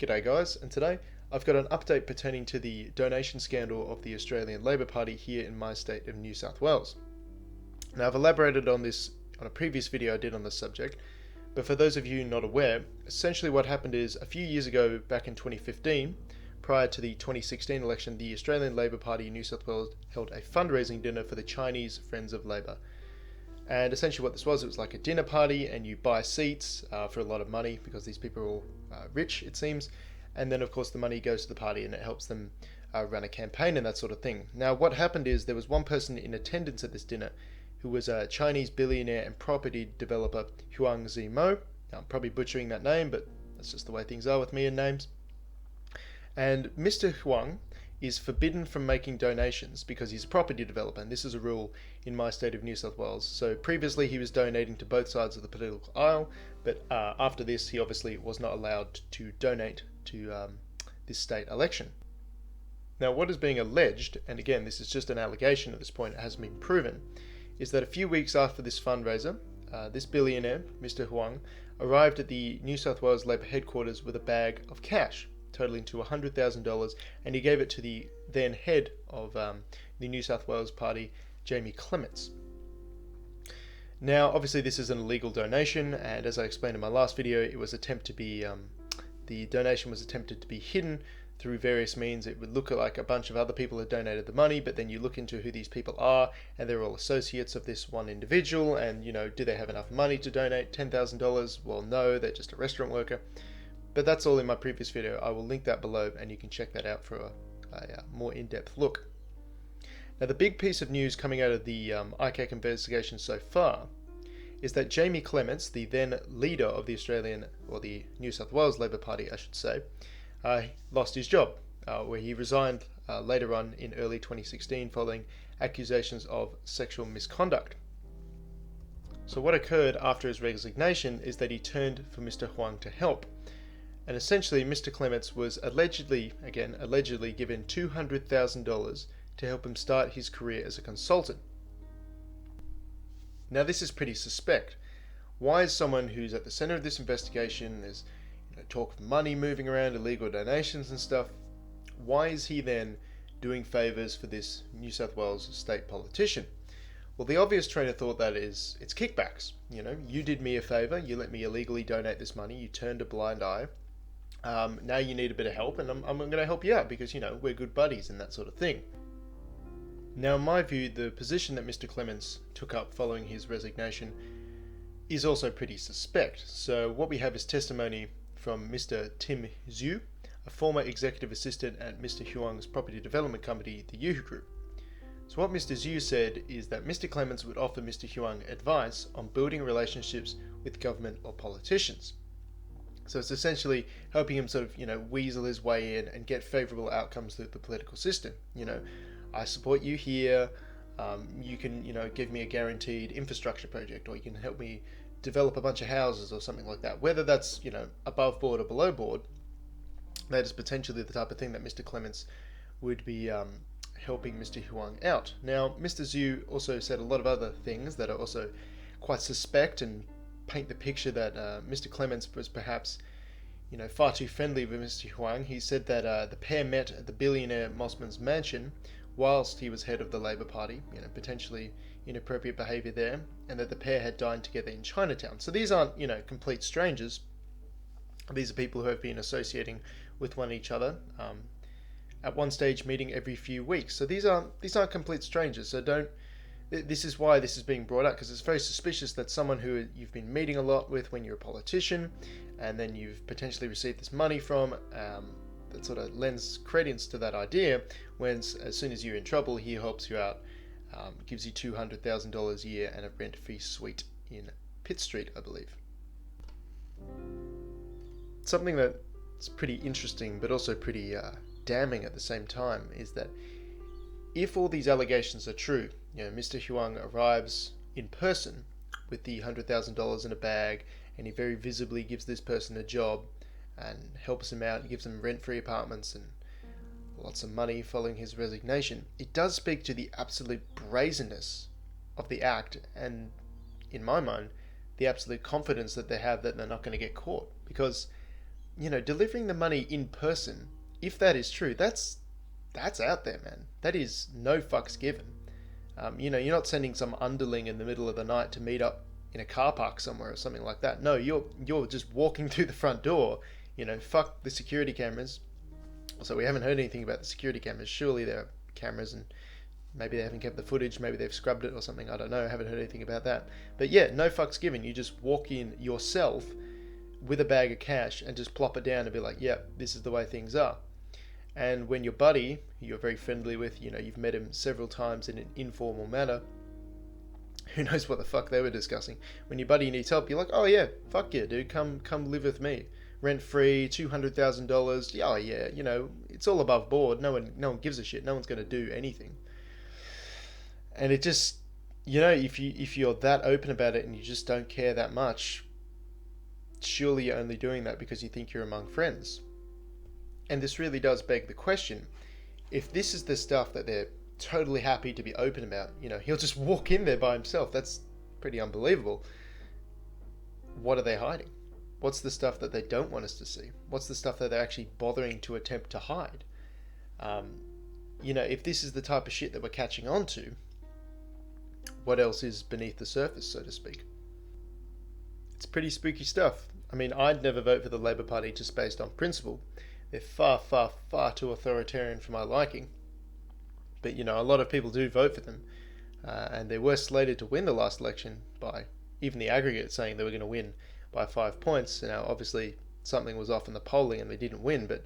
G'day guys, and today I've got an update pertaining to the donation scandal of the Australian Labor Party here in my state of New South Wales. Now I've elaborated on this on a previous video I did on this subject, but for those of you not aware, essentially what happened is a few years ago, back in 2015, prior to the 2016 election, the Australian Labor Party in New South Wales held a fundraising dinner for the Chinese Friends of Labor. And essentially what this was, it was like a dinner party, and you buy seats for a lot of money because these people are all rich, it seems. And then of course the money goes to the party and it helps them run a campaign and that sort of thing. Now what happened is there was one person in attendance at this dinner who was a Chinese billionaire and property developer, Huang Zimo. I'm probably butchering that name, but that's just the way things are with me and names. And Mr. Huang is forbidden from making donations because he's a property developer, and this is a rule in my state of New South Wales. So previously he was donating to both sides of the political aisle, but after this he obviously was not allowed to donate to this state election. Now what is being alleged, and again this is just an allegation at this point, it hasn't been proven, is that a few weeks after this fundraiser, this billionaire, Mr. Huang, arrived at the New South Wales Labor headquarters with a bag of cash totaling to $100,000, and he gave it to the then head of the New South Wales Party, Jamie Clements. Now, obviously, this is an illegal donation, and as I explained in my last video, it was the donation was attempted to be hidden through various means. It would look like a bunch of other people had donated the money, but then you look into who these people are, and they're all associates of this one individual. And do they have enough money to donate $10,000? Well, no, they're just a restaurant worker. But that's all in my previous video. I will link that below and you can check that out for a more in-depth look. Now the big piece of news coming out of the ICAC investigation so far is that Jamie Clements, the then leader of the Australian, or the New South Wales Labor Party I should say, lost his job, where he resigned later on in early 2016 following accusations of sexual misconduct. So what occurred after his resignation is that he turned for Mr. Huang to help. And essentially, Mr. Clements was allegedly given $200,000 to help him start his career as a consultant. Now, this is pretty suspect. Why is someone who's at the center of this investigation, there's talk of money moving around, illegal donations and stuff, why is he then doing favors for this New South Wales state politician? Well, the obvious train of thought that is, it's kickbacks. You did me a favor, you let me illegally donate this money, you turned a blind eye. Now you need a bit of help, and I'm going to help you out because, we're good buddies and that sort of thing. Now, in my view, the position that Mr. Clements took up following his resignation is also pretty suspect. So what we have is testimony from Mr. Tim Zhu, a former executive assistant at Mr. Huang's property development company, the Yuhu Group. So what Mr. Zhu said is that Mr. Clements would offer Mr. Huang advice on building relationships with government or politicians. So it's essentially helping him sort of, weasel his way in and get favorable outcomes through the political system. I support you here, you can, give me a guaranteed infrastructure project, or you can help me develop a bunch of houses or something like that. Whether that's, above board or below board, that is potentially the type of thing that Mr. Clements would be helping Mr. Huang out. Now, Mr. Zhu also said a lot of other things that are also quite suspect and paint the picture that Mr. Clements was perhaps, far too friendly with Mr. Huang. He said that the pair met at the billionaire Mossman's mansion whilst he was head of the Labor Party, potentially inappropriate behaviour there, and that the pair had dined together in Chinatown. So these aren't, complete strangers. These are people who have been associating with one each other, at one stage meeting every few weeks. So these aren't complete strangers. So this is why this is being brought up, because it's very suspicious that someone who you've been meeting a lot with when you're a politician, and then you've potentially received this money from, that sort of lends credence to that idea, when as soon as you're in trouble, he helps you out, gives you $200,000 a year and a rent-free suite in Pitt Street, I believe. Something that's pretty interesting, but also pretty damning at the same time, is that if all these allegations are true, Mr. Huang arrives in person with the $100,000 in a bag, and he very visibly gives this person a job and helps him out, gives him rent-free apartments and lots of money following his resignation. It does speak to the absolute brazenness of the act, and in my mind, the absolute confidence that they have that they're not going to get caught. Because delivering the money in person, if that is true, that's out there, man. That is no fucks given. You're not sending some underling in the middle of the night to meet up in a car park somewhere or something like that. No, you're just walking through the front door. Fuck the security cameras. So we haven't heard anything about the security cameras. Surely there are cameras, and maybe they haven't kept the footage. Maybe they've scrubbed it or something. I don't know. I haven't heard anything about that. But yeah, no fucks given. You just walk in yourself with a bag of cash and just plop it down and be like, yep, this is the way things are. And when your buddy, who you're very friendly with, you've met him several times in an informal manner, who knows what the fuck they were discussing. When your buddy needs help, you're like, oh yeah, fuck yeah, dude, come live with me. Rent free, $200,000. Oh yeah, it's all above board. No one gives a shit. No one's gonna do anything. And it just, if you're that open about it and you just don't care that much, surely you're only doing that because you think you're among friends. And this really does beg the question, if this is the stuff that they're totally happy to be open about, he'll just walk in there by himself. That's pretty unbelievable. What are they hiding? What's the stuff that they don't want us to see? What's the stuff that they're actually bothering to attempt to hide? If this is the type of shit that we're catching on to, what else is beneath the surface, so to speak? It's pretty spooky stuff. I mean, I'd never vote for the Labour Party just based on principle. They're far, far, far too authoritarian for my liking. But, a lot of people do vote for them. And they were slated to win the last election by even the aggregate saying they were going to win by 5 points. Now, obviously, something was off in the polling and they didn't win. But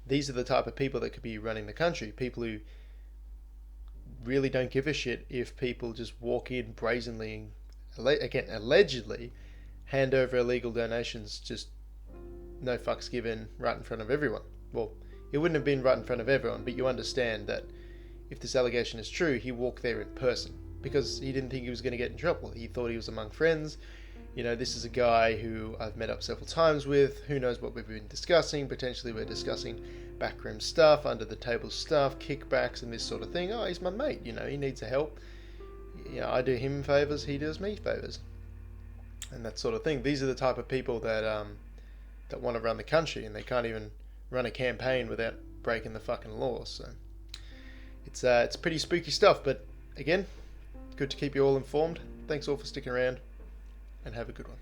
these are the type of people that could be running the country. People who really don't give a shit if people just walk in brazenly, again, allegedly, hand over illegal donations, just no fucks given, right in front of everyone. Well, it wouldn't have been right in front of everyone, but you understand that if this allegation is true, he walked there in person because he didn't think he was going to get in trouble. He thought he was among friends. This is a guy who I've met up several times with. Who knows what we've been discussing? Potentially we're discussing backroom stuff, under the table stuff, kickbacks and this sort of thing. Oh, he's my mate, he needs help. I do him favors, he does me favors. And that sort of thing. These are the type of people that want to run the country, and they can't even run a campaign without breaking the fucking law. So it's pretty spooky stuff. But again, good to keep you all informed. Thanks all for sticking around, and have a good one.